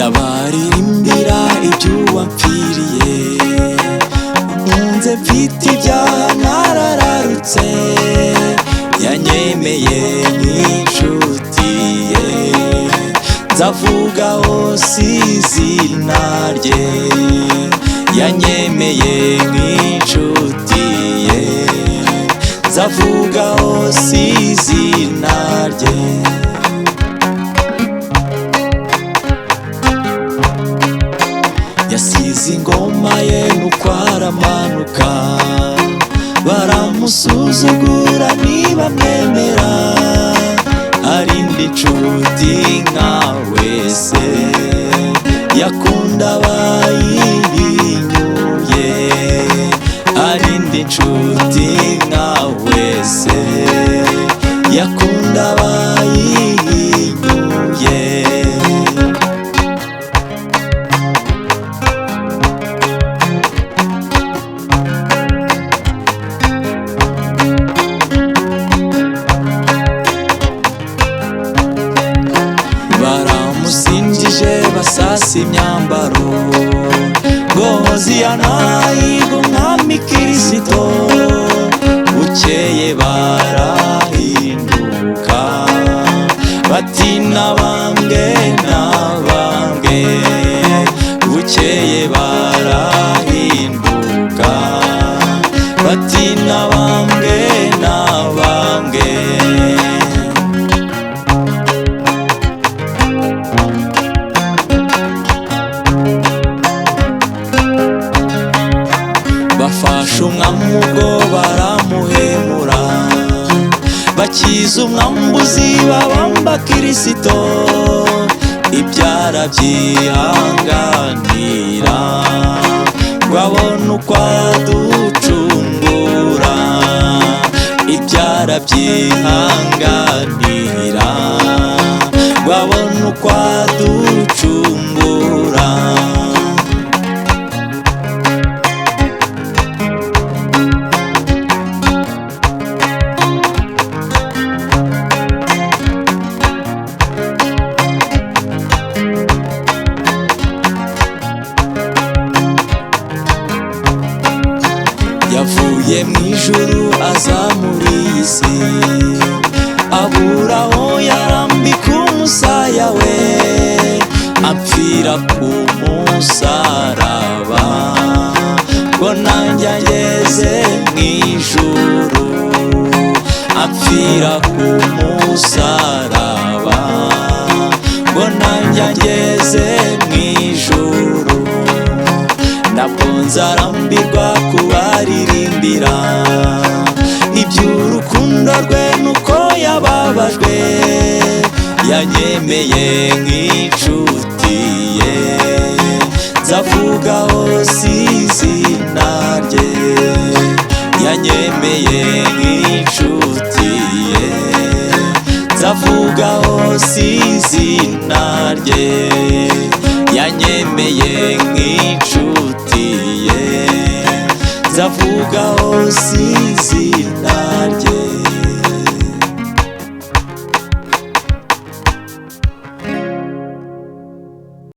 ndabaririmbira iby'uwampfiriye, nkunze mfite ibyaha narararutse, yanyemeye nk'inshuti ye, nzavuga hose izina rye, yanyemeye nk'inshuti ye, nzavuga hose izina rye. Yasize ingoma ye nuko aramanuka, baramusuzugura ntibamwemera, arindi nshuti nka wese, yakunda abayihinyuye, arindi nshuti nka wese, yakunda abayihinyuye. Baramusinjije basasa imyambaro, ngo Hoziyana yigwa umwami Kristo, bukeye barahinduka, bati nabambwe nabambwe, bukeye barahinduka, bati nabambwe nabambwe. Bafashe umwami ubwo baramuhemura, bakiza umwambuzi babamba Kristo, ibyara byihanganira, ngo abone uko aducungura, ibyara byihanganira, ngo abone uko aducungura. Yavuye mu ijuru aza muri iyi si, abura aho yarambika umusaya we, apfira ku musaraba, ngo nanjye angeze mu ijuru, apfira ku musaraba, ngo nanjye angeze mu ijuru. Ntabwo nzarambirwa kubaririmbira iby'urukundo rwe nuko yababajwe, yanyemeye nk'inshuti ye, nzavuga hose izina rye, yanyemeye nk'inshuti ye, nzavuga hose izina rye, yanyemeye nk'inshuti ye, nzavuga hose izina